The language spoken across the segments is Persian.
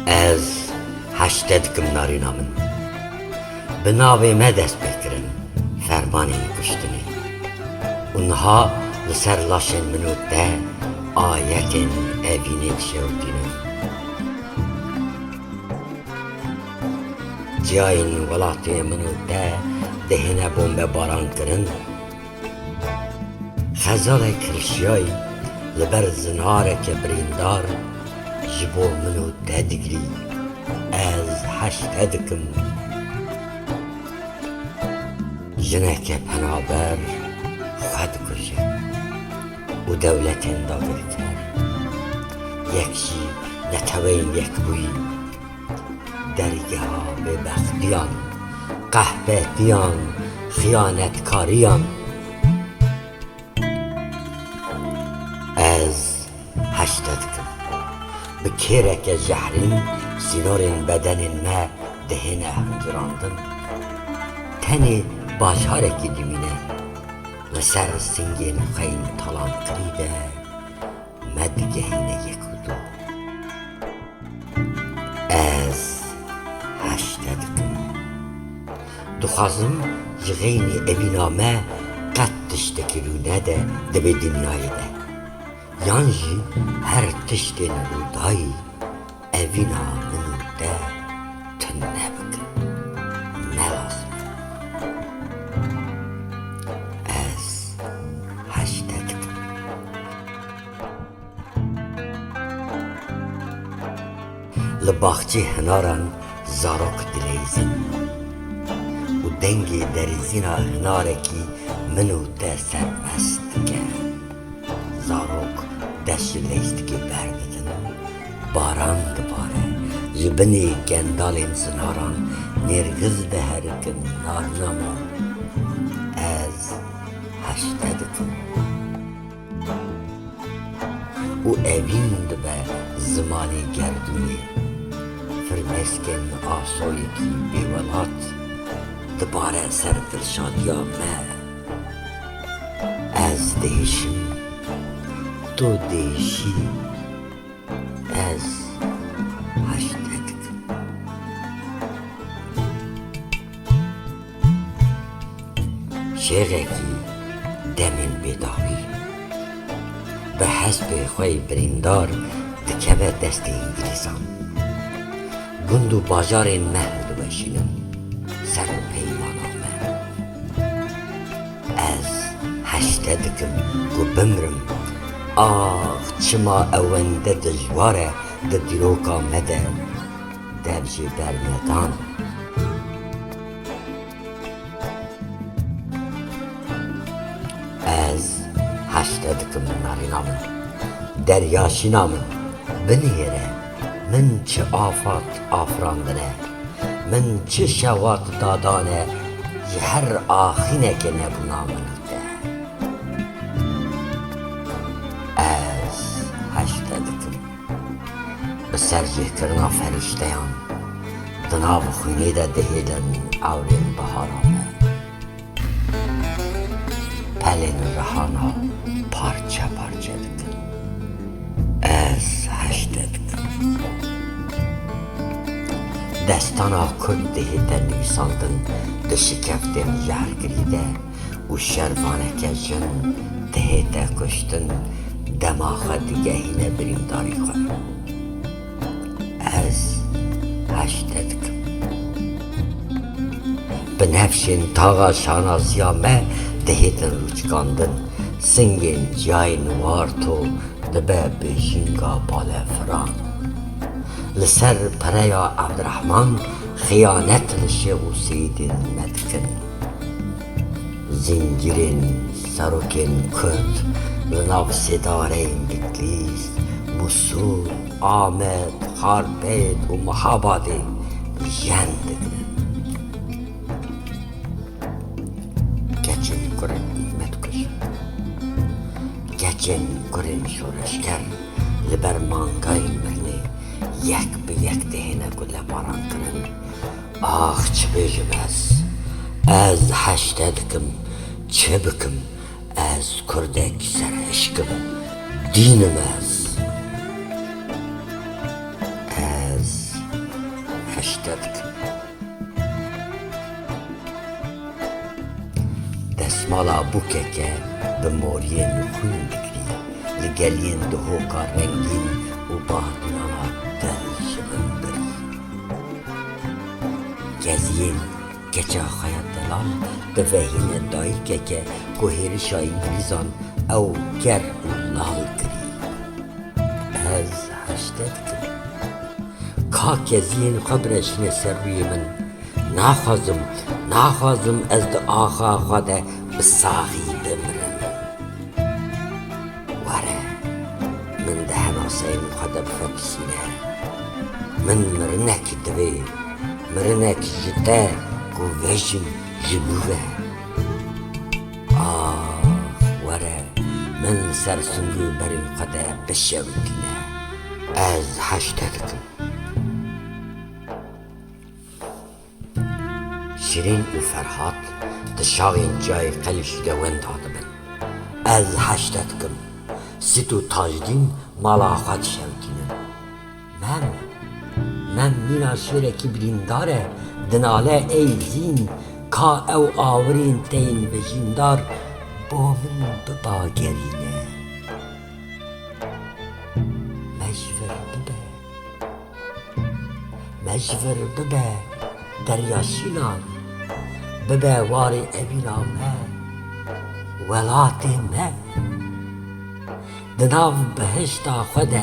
از هشتاد کم نارین من به ناوی ما دست بکرن فرمانی کشتنی اونها لسر لاشن منو ده آیت اوینی شودینه جاین ولاتی منو ده دهنه بمب باران کرن خزال کرشیای لبر زنهار که بریندار جبو منو ده دگری از هشتاد کم جنک پنابر خود کشه و دولت انداگر کرد یکشی نتوین یک بوی درگه ها به بختیان قهبتیان خیانتکاریان از هشتاد کم به کرک جهرین سینارین بدن ما دهنه هنجراندن تنی باشارکی دیمینه لسر سنگین خین طلان کریده مدگهینه یکودو از هشتاد کم دخوازم جغینی اوینامه قد تشتکی رو نده به دنیای ده یانجی هر تشتین رودایی اوینا منو ده تنه بکن نلازم از هشتاد کم لباخچی هناران زاروک دلیزن و دنگی دریزینا هنارکی منو ده سرمست کرد زاروک دست لیستگی برددن باران دباره جبنی گندال زناران نرگز ده هرکن نارنامه از هشتاد کم و اوین به زمانی گردونی فرمسکن آسایی کی بیولات دباره سر دلشادیا ما از دیشم تو دیشی از هشتاد کم شیغکی دمین بیداوی به حسب خوی بریندار دکبه دست انگلیسان گندو بازار مهد بشینم سر پیمانامه از هشتاد کم گو بمرم آخ چما اونده دجواره ده دیروک آمده درجه در میدان از هشتاد کم نارینامن دریاشینامن بنیره من چه آفات آفراندنه من چه شوات دادانه هر آخینه که نبونامن ده از هشتاد کم به سرجه کرنا فرشتیان دناو خونه ده دهیدن اولین بهارامه پلین رهانا پارچه پارچه دکن از هشتاد کم دستانا کرد دهیدن نویساندن ده شکفتن جهر گریده و شروانه که جن دهیده کشتن دماغ دیگه هینه برینداری خواهد از هشتاد کم به نفشین تاغا شانازیامه دهیدن روچکاندن سنگین جای نوار تو دبه بیشینگا باله فران لسر پریا عبدالرحمن خیانت لشه و سیدین مدکن زنجیرین سروکین کرد لناو سدارین بکلیس مسول آمد خارپید و محابادی جندگن گچین کرن مدکش گچین کرن شورشگر لبر مانگای مرنی یک به یک دهنه گله باران کنن آخ چه بیجم از هشتاد کم چه بکم از کردک سر عشقم دینم از دکم دستمالا بوکه که به موری نخون بکری لگلین دهوکا رنگین و باطنانا دل شبن بری گزین گچه خیات دلال دوهین دایی که گوهر شاین گریزان او گر و لال کری از هشتد کری که زین خبرش نسر روی من نخوازم از د آخا خود بساغی بمرم وره من ده ناسین خود بفکسینه من مرنک دوی مرنک جده گو وشم جبوه وره من سر سنگو برین خود بشوتینه از هشتدکم شیرین و فرهاد دشاوین جای قلش دوند دادم از هشتدکم ست و تاجدین مالا خود شوتینم من مینا شورکی برینداره دناله ای زین کا او آورین تین و جیندار با من بباگرینه مجور ببه دریاشینا ببه واری اوینا مه ولاتی مه دناو بهشتا خوده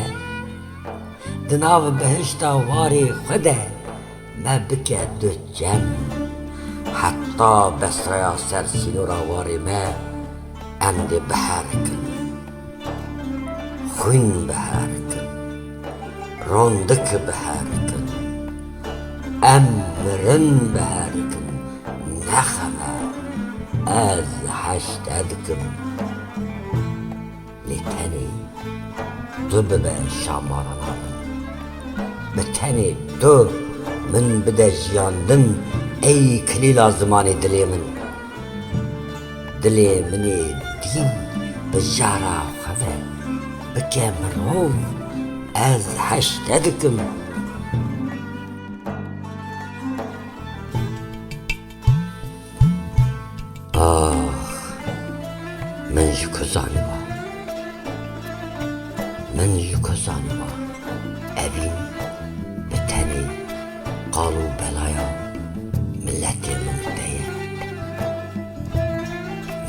دناو بهشتا واری خوده ما بکه دو جم حتی بسریا سر سینورا واری مه امد بحر کن خون بحر کن روندک بحر کن امرن بحر کن نخمه از هشتدکم لتنی دو ببه شامارانم بتنی دو من بده جیاندن ای کلیلا زمانی دلی منی دین بجارا خواه بکه مرون از هشتدکم من یکزانی با اوین به تنی قالو بلایا ملت من دیه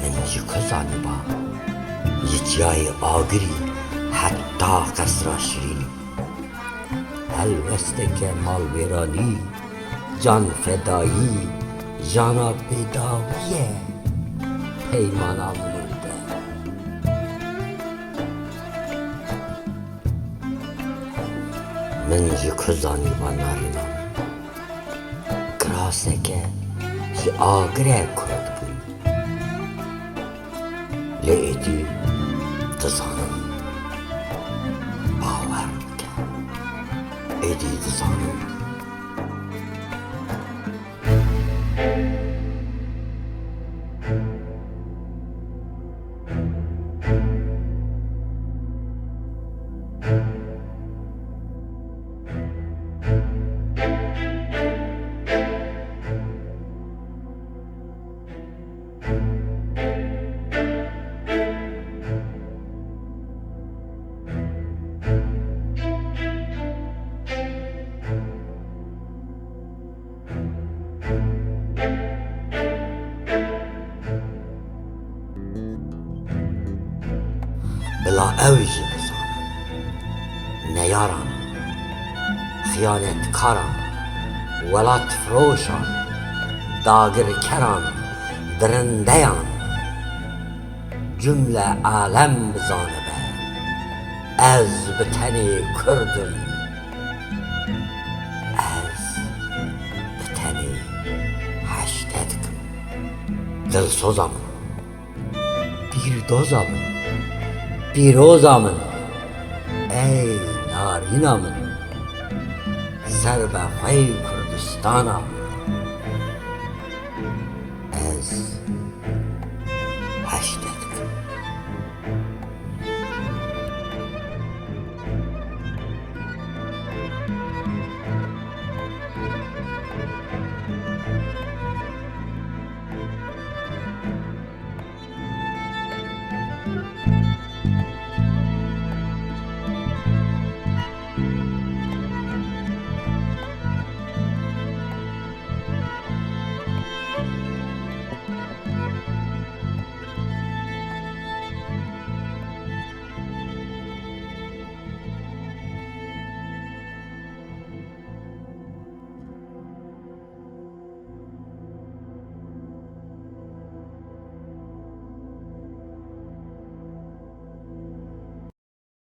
من یکزانی با یه جای آگری حتی قصر شیرین هلوسته که مال ویرانی جان فدایی جانا پیداویه پیمانا مرده من یکزانی با نارینم کراسه که جی آگره کرد بود لیدی دزانم باور بکن ایدی دزانم بلا اوجی بزانم نیارم خیانت کارم ولات فروشان داگر کران درندیان جمله عالم بزانبه از بتنی کردم از بتنی هشتدکم دلسوزم پیروزم ای نارینم سر به خوی کردستانم